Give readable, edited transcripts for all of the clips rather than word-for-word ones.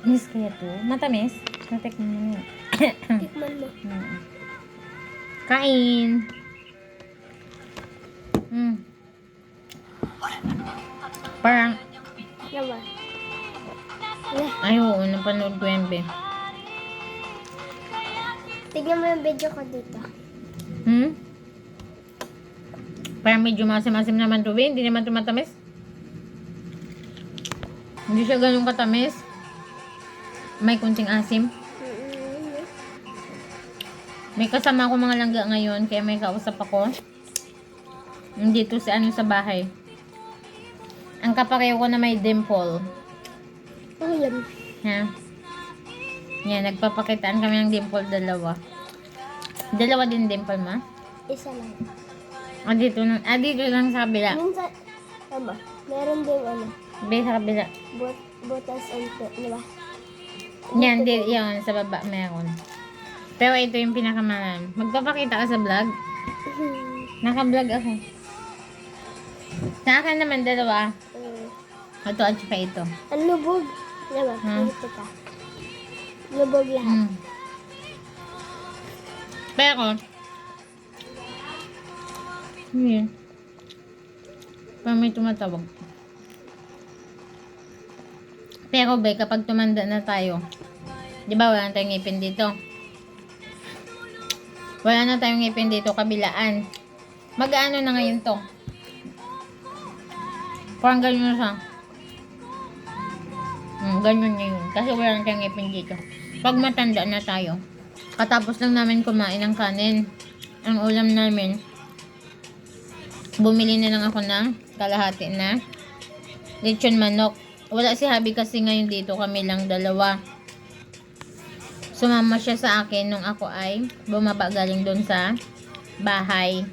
Miss kaya to? Matamis? Natikman mo na. Tikman mo. Kain. Parang, Naman. ay oo, napanood ko yan, be. Tignan mo yung video ko dito. Parang medyo masim-masim naman to, be. Hindi naman to matamis. Hindi siya ganun katamis. May kunting asim. May kasama ako mga langga ngayon, kaya may kausap ako. Dito si ano sa bahay. Ang kapareho ko na may dimple. Oh, yan. Ha? Yan, nagpapakitaan kami ng dimple dalawa. Dalawa din dimple, ma? Isa lang. Dito lang sa kabila. Minsan, tama. Meron din ano. Be, sa kabila. Butas and diba? Yan, yan, sa baba meron. Pero ito yung pinakamalan. Magpapakita ka sa vlog? Naka-vlog ako. Sa akin naman, dalawa. Ito at saka ito. Ang lubog. Diba? Dito ka. Lubog lahat. Pero, yun. Parang may tumatawag. Pero, be, kapag tumanda na tayo, di ba wala na tayong ngipin dito? Wala na tayong ngipin dito, kabilaan. Mag-ano na ngayon to? Parang ganyan na siya. Ganyan ngayon. Kasi wala na tayong ngipin dito. Pag matanda na tayo, katapos lang namin kumain ng kanin. Ang ulam namin, bumili na lang ako ng kalahati na lechon manok. Wala si Habi kasi ngayon dito, kami lang dalawa. Sumama siya sa akin nung ako ay bumaba galing doon sa bahay.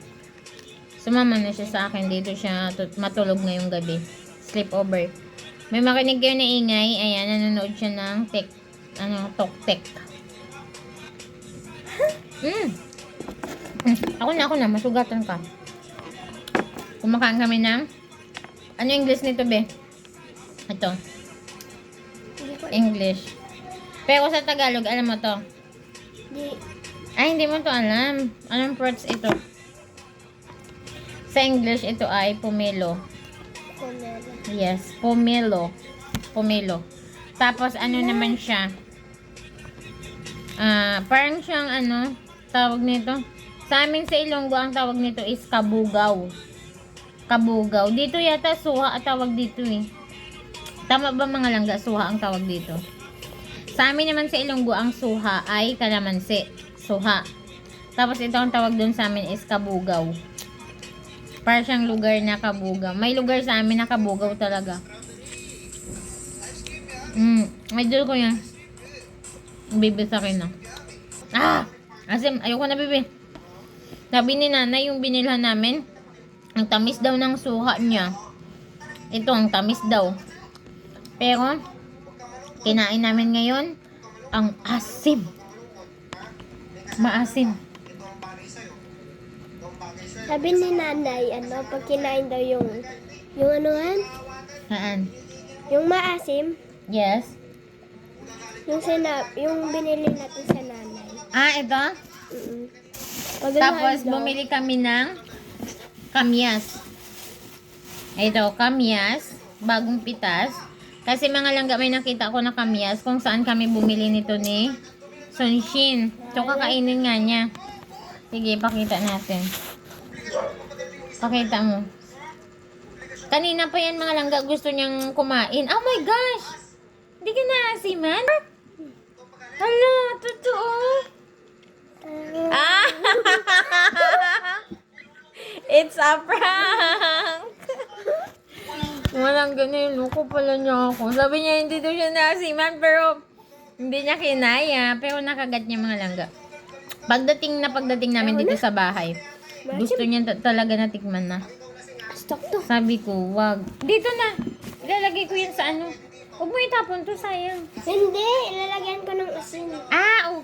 Sumama na siya sa akin, dito siya matulog ngayong gabi. Sleepover. May makinig kayo na ingay. Ayan, nanonood siya ng tok-tek. Ako na, masugatan ka. Kumakain kami ng, ano English nito, be? Ito. English. Pero sa Tagalog, alam mo to? Ay, hindi mo to alam. Anong fruits ito? Sa English, ito ay pomelo. Yes, pomelo. Pomelo. Tapos, ano naman siya? Parang siyang, tawag nito? Sa amin sa Ilonggo, ang tawag nito is kabugaw. Kabugaw. Dito yata, suha at tawag dito eh. Tama ba mga langga? Suha ang tawag dito. Sa amin naman sa Ilonggo, ang suha ay kalamansi. Suha. Tapos ito ang tawag doon sa amin is kabugaw. Para siyang lugar na kabugaw. May lugar sa amin na kabugaw talaga. Medyo ko yan. Bibi sa akin na. Asim, ayoko na bibi. Sabi ni nanay yung binilhan namin, ang tamis daw ng suha niya. Ito ang tamis daw. Pero, kinain namin ngayon, ang asim. Maasim. Sabi ni nanay, pag kinain daw yung anuhan? Saan? Yung maasim, Yes. yung binili natin sa nanay. Ito? Paglahan Tapos, daw. bumili kami ng kamyas. Ito, kamyas. Bagong pitas. Kasi mga langga, may nakita ko na kamyas kung saan kami bumili nito ni Sonshin. So, kakainin nga niya. Sige, pakita natin. Pakita mo. Kanina pa yan mga langga, gusto niyang kumain. Oh my gosh! Hindi ka naasiman? Hala, totoo? It's a prank! Walang ganun. Loko pala niya ako. Sabi niya hindi daw siya naasiman, pero hindi niya kinaya. Pero nakagat niya mga langga. Pagdating namin dito sa bahay, gusto niya talaga na tikman na. Stock to. Sabi ko, wag. Dito na. Ilalagay ko yan sa ano. Huwag mo itapon to, sayang. Hindi, ilalagyan ko ng asin.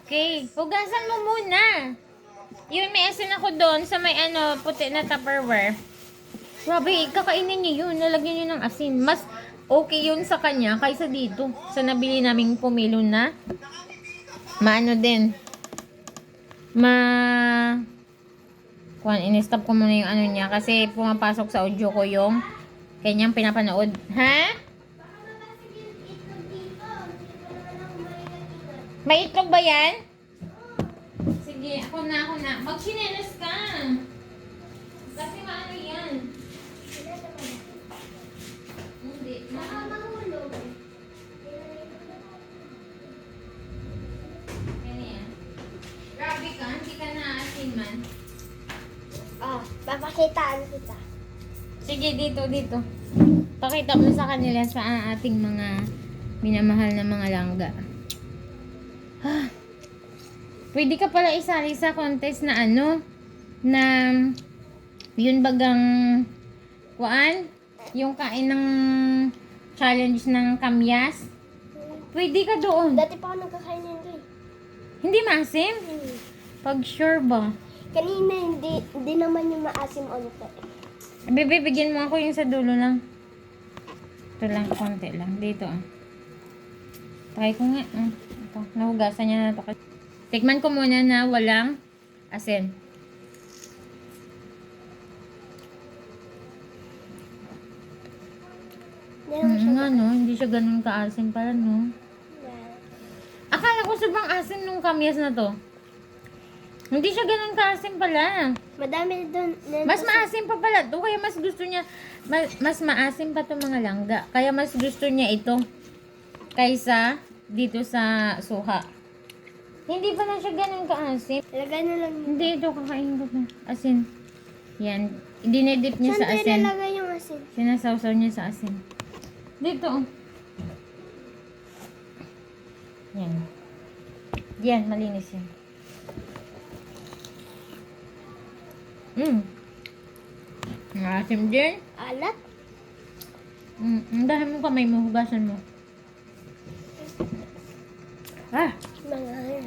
Okay. Hugasan mo muna. Yun, may asin ako doon sa may puti na Tupperware. Grabe, kakainin niyo yun. Lalagyan niyo ng asin. Mas okay yun sa kanya kaysa dito. Sa nabili naming pumilo na maano din. In-stop ko muna yung ano niya kasi pumapasok sa audio ko yung kanyang pinapanood. Ha? May itlog ba yan? Sige, ako na. Magsinelas ka. Kasi maano yan. Hindi. Mahulog. Ano yan? Grabe ka, hindi ka naasin man. Papakitaan kita. Sige, dito. Pakita mo sa kanila sa ating mga minamahal na mga langga. Pwede ka pala isali sa contest na ano, na yun bagang yung kain ng challenge ng kamyas. Pwede ka doon. Dati pa ako nagkakain nito eh. Hindi maasim? Pag sure ba? Kanina hindi naman yung maasim onte. Bebe, bigyan mo ako yung sa dulo lang. Ito lang, konti lang. Dito Try ko nga. Ito, nahugasan niya na ito. Tikman ko muna na walang asin. Hindi siya ganun kaasim pala, no? Akala ko sobrang asim nung kamyas na to. Hindi siya ganun kaasim pala. Madami doon. Mas maasim pa pala to. Kaya mas gusto niya, mas maasim pa to mga langga. Kaya mas gusto niya ito kaysa dito sa suha. Hindi pala siya ganun kaasim. Lagay na lang. Hindi, ito kakain ko na. Asin. Yan. Dinedip niya sa Saan tayo asin. nalagay yung asin? Sinasawsaw niya sa asin. Dito. Yan. Yan, malinis yan. Asim din. Alat? Dahil mo kamay mo, hugasan mo.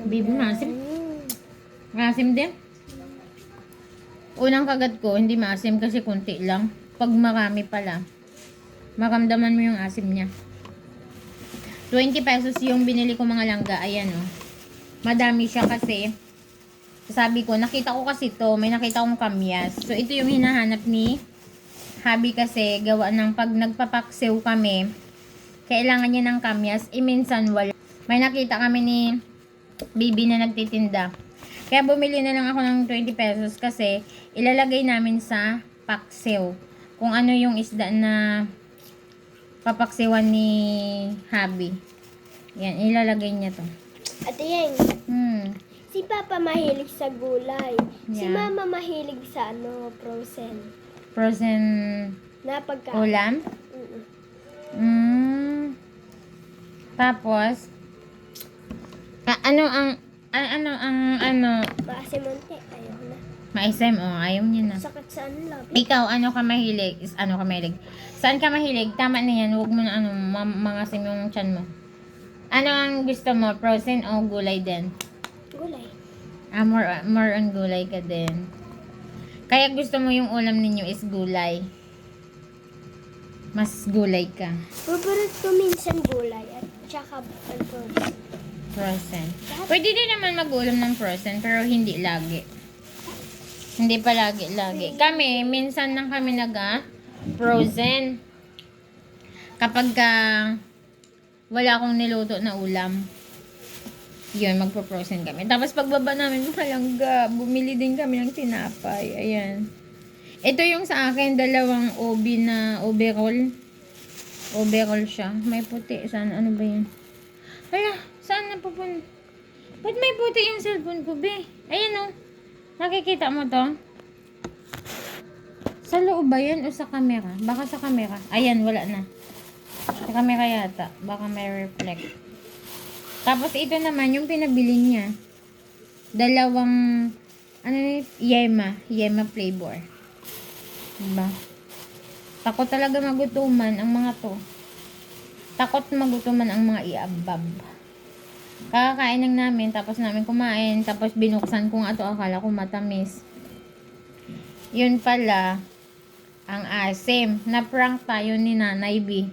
Bibi, maasim. Maasim din. Unang kagat ko, hindi maasim kasi kunti lang. Pag marami pala, maramdaman mo yung asim niya. 20 pesos yung binili ko mga langga. Ayan Madami siya kasi sabi ko, nakita ko kasi to, may nakita kong kamyas. So, ito yung hinahanap ni Habi kasi gawa ng pag nagpapaksiw kami, kailangan niya ng kamyas. Minsan wala. May nakita kami ni Bibi na nagtitinda. Kaya bumili na lang ako ng 20 pesos kasi ilalagay namin sa paksiw. Kung ano yung isda na papaksiwan ni Habi. Yan, ilalagay niya to. Ate Yeng, si Papa mahilig sa gulay. Si Yeah. Mama mahilig sa frozen. Frozen Na pagkain. ulam. Tapos, ano, Maasim onte. Ayaw na. maisem, ayaw niya na. Sakit sa labi. Ikaw, ano ka mahilig? Saan ka mahilig? Tama na yan, huwag mo na mangasim yung tiyan mo. Ano ang gusto mo? Frozen o gulay din? Gulay. More on gulay ka din. Kaya gusto mo yung ulam ninyo is gulay. Mas gulay ka. Paborito ko minsan gulay at tsaka frozen. Frozen. Pwede din naman mag-ulam ng frozen, pero hindi lagi. Hindi pa lagi. Kami, minsan lang kami frozen. Kapag wala akong niluto na ulam, yun, magpo-frozen kami. Tapos pagbaba namin, malangga, bumili din kami ng tinapay. Ayan. Ito yung sa akin, dalawang obi na overall. Overall siya. May puti. Saan? Ano ba yun? Hala, saan napupunta? Ba't may puti yung cellphone ko, be? Ayan Nakikita mo to? Sa loob ba yan o sa camera? Baka sa camera. Ayan, wala na. Sa camera yata. Baka may reflect. Tapos ito naman yung pinabili niya. Dalawang Yema flavor. Diba? Takot talaga magutuman ang mga to. Takot magutuman ang mga iabab. Kakakain lang namin, tapos namin kumain, tapos binuksan kong ato, akala ko matamis. Yun pala, ang asim. Na-prank tayo ni Nanay B.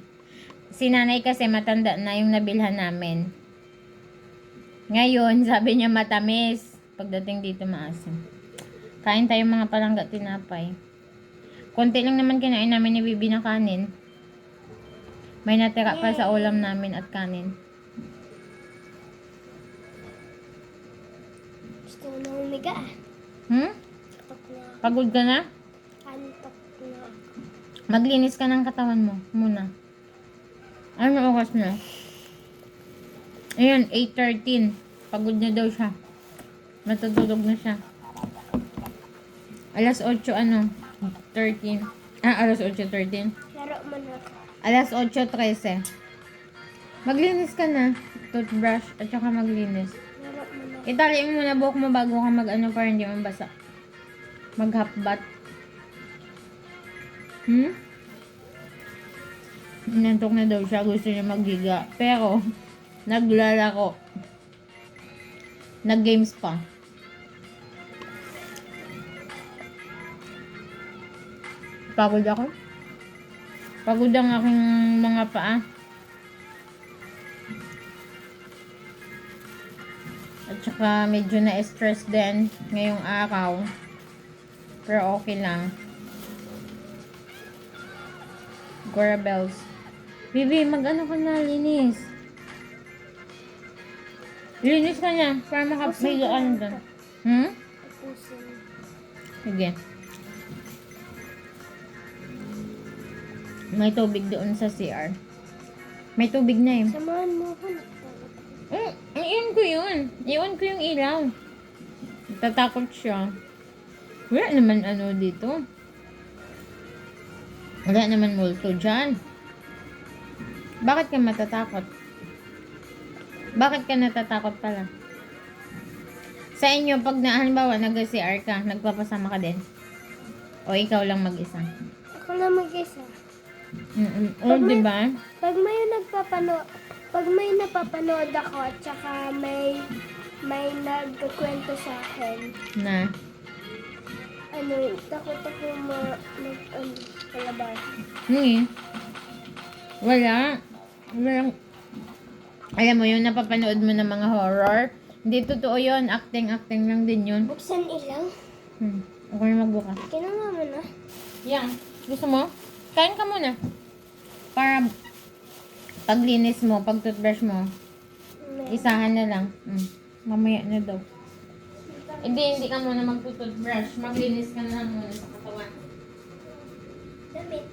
Si nanay kasi matanda na yung nabilhan namin. Ngayon, sabi niya matamis. Pagdating dito maasim. Kain tayo mga palangga tinapay. Konti lang naman kinain namin ni Bibi na kanin. May natira pa sa ulam namin at kanin. Gusto ko na humiga. Antok na. Pagod ka na? Antok na. Maglinis ka ng katawan mo muna. Ano oras na? Ayan, 8:13. Pagod na daw siya. Matutulog na siya. Alas 8 13. Alas 8:13. Laro mo na. Alas 8:13. Maglinis ka na. Toothbrush at saka maglinis. Laro mo na. Itali mo muna buhok mo bago ka para hindi mabasa. Maghapbat. Inantok na daw siya. Gusto niya maggiga. Pero, naglalaro. Nag-games pa. Pagod ako. Pagod ang aking mga paa. At saka medyo na-stress din ngayong araw. Pero okay lang. Gora bells. Bibi, mag-ano ka na, linis. Linis ka na, para may gaan doon. Tapusin. Sige. May tubig doon sa CR. May tubig na eh. Samahan mo ako. Iyon ko yun. Iyon ko yung ilaw. Natatakot siya. Wala naman dito. Wala naman multo dyan. Bakit ka matatakot? Bakit ka natatakot pala? Sa inyo, pag halimbawa nag-CR ka, nagpapasama ka din? O ikaw lang mag-isa? Ako lang mag-isa. O, diba? Pag may napapanood ako at saka may nagkukwento sa akin, Na? takot ako palabas. Wala. Walang. Alam mo yun, napapanood mo ng mga horror. Hindi totoo yun. Acting lang din yun. Buksan ilaw. Ako na magbukas. Kinawa mo na. Yan. Gusto mo? Kain ka muna. Para paglinis mo, pag toothbrush mo, isahan na lang. Mamaya na daw. Hindi ka muna magtutoothbrush. Maglinis ka na lang muna sa katawan. Damit.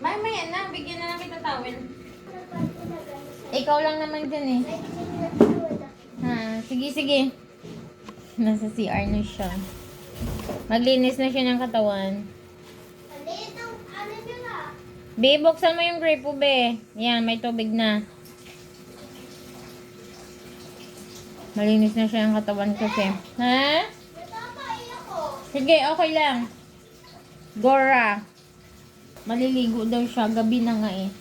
Mamaya na, bigyan na lang kita towel. Ikaw lang naman dyan eh. Sige. Nasa CR na siya. Maglinis na siya ng katawan. Be, buksan mo yung grape po, be. Yan, may tubig na. Malinis na siya ang katawan kasi. Ha? Sige, okay lang. Gora. Maliligo daw siya. Gabi na nga eh.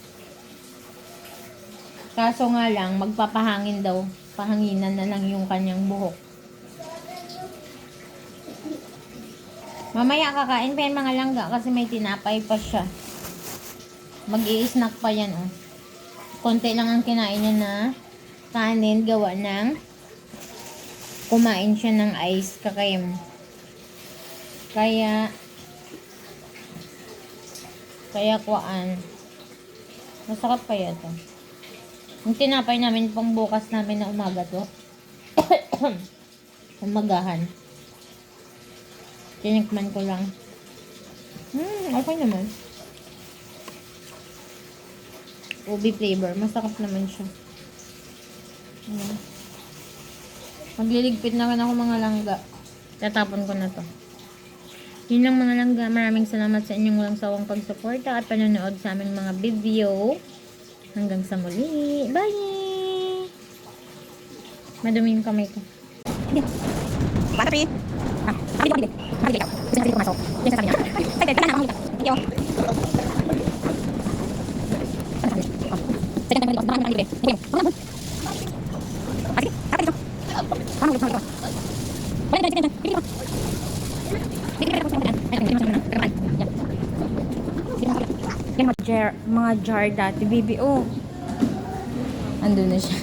Kaso nga lang, magpapahangin daw. Pahanginan na lang yung kanyang buhok. Mamaya kakain pa yung mga langga kasi may tinapay pa siya. Mag-i-snack pa yan, oh. Konti lang ang kinain niya na kanin gawa ng kumain siya ng ice cream. Kaya kuan. Masarap pa yan to. Yung tinapay namin pang bukas namin na umaga to. Umagahan. Tinikman ko lang. Okay naman. Ubi flavor. Masarap naman siya. Magliligpit na rin ako mga langga. Tatapon ko na to. Yun lang mga langga. Maraming salamat sa inyong walang sawang pagsuporta at panonood sa aming mga video. Hanggang sa muli. Bye! Madumi yung kamay ko. Battery. Hindi. Hindi daw. Kasi hindi ko masok. Yan sabi niya. Ay, kailan na ako. Yo. Teka, teka, teka. Libre. Okay. Ay, ay, dito. Paano ulit, paano? Wala dito, dito. Dito. Dito, dito. Ay, dito. Dito. Yan, mga jar dati, baby. Oh. Andun na siya.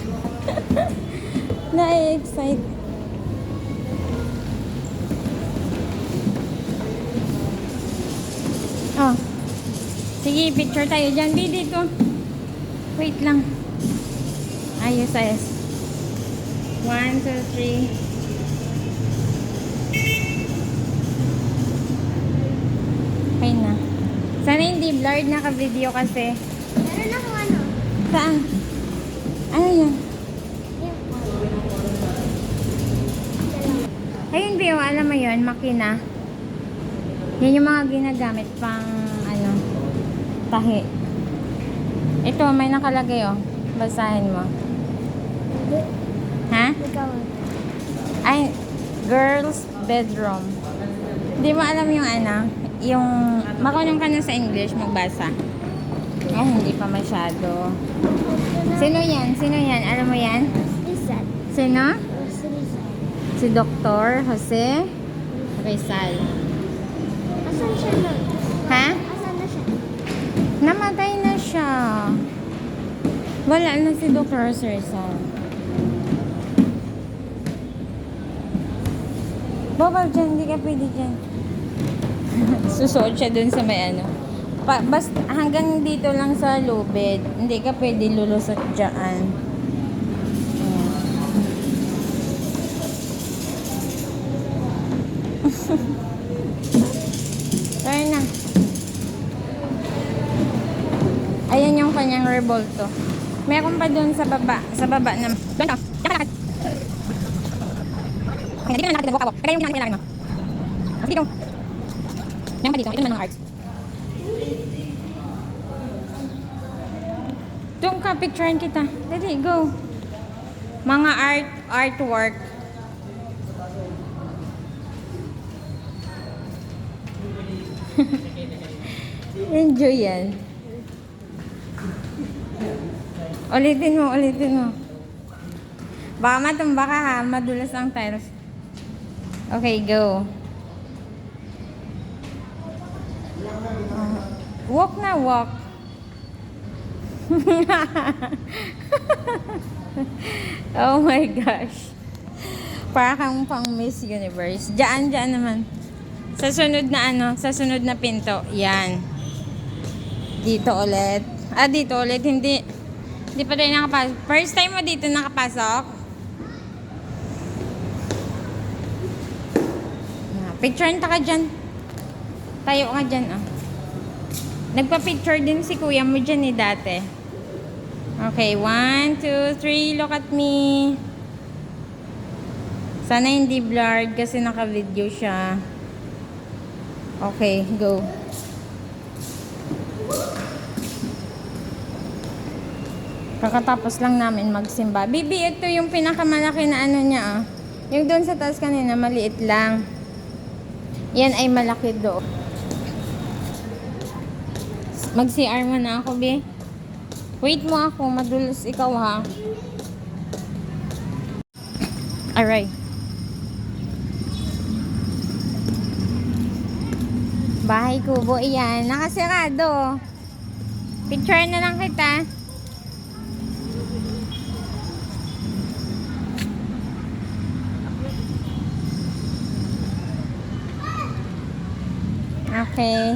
Na-excite. Oh. Sige, picture tayo dyan. Di, dito. Wait lang. Ayos, ayos. 1, 2, 3. Okay na. Sana hindi blurred, naka-video kasi. Meron ako ano. Saan? Ano yan? Ayun, Bio, alam mo yun, makina. Yan yung mga ginagamit pang, ano, tahi. Ito, may nakalagay, oh. Basahin mo. Ha? Ikaw. Ay, girls' bedroom. Hindi mo alam yung ano, yung, makunong ka na sa English, magbasa. Ay, hindi pa masyado. Sino yan? Sino yan? Alam mo yan? Rizal. Sino? Si Rizal. Si Dr. Jose Rizal. Asan siya nun? Ha? Asan na siya? Namatay na siya. Wala na si Dr. Jose Rizal. Bawal dyan, hindi ka pwede dyan. Susuot siya dun sa may ano. Basta hanggang dito lang sa lubid. Hindi ka pwede lulusot dyan. Sorry na. Ayan yung kanyang revolto. Meron pa dun sa baba. Sa baba na. Doon ka. Diyan ka lakad. Okay, dito na lakad. Nagbuka ko. Kaya yung pinakita mo. Mas dito. Diyan ka dito. Ito naman mga arts. Doon ka. Picturean kita. Dali, go. Mga artwork. Enjoy yan. Ulitin mo, ulitin mo. Baka matumba ka ha, madulas ang tiles. Okay, go. Walk na, walk. Oh my gosh. Para kang pang Miss Universe. Diyan naman. Sa sunod na ano, sa sunod na pinto. Yan. Dito ulit. Dito ulit. Hindi pa tayo nakapasok. First time mo dito nakapasok? Picturean ka dyan. Tayo ka dyan, oh. Nagpa-picture din si kuya mo dyan dati. Okay, 1, 2, 3. Look at me. Sana hindi blurred kasi naka-video siya. Okay, go. Kakatapos lang namin magsimba. Bibi, ito yung pinakamalaki na ano niya, ah. Yung doon sa taas kanina, maliit lang. Yan ay malaki doon. Mag-CR mo na ako, Bi. Wait mo ako, madulas ikaw, ha. Alright. Bahay kubo, iyan. Nakasirado. Picture na lang kita. Okay.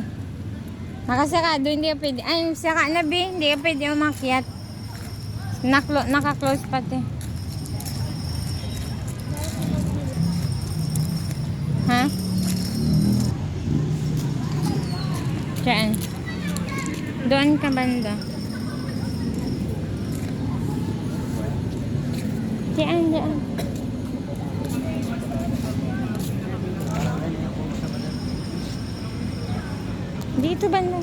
Nakasirado, hindi ka pwede. Ay, sira na, Bi. Hindi ka pwede umakyat. Naka-close pati. Ha? Diyan. Doon ka banda. Diyan. Dito banda.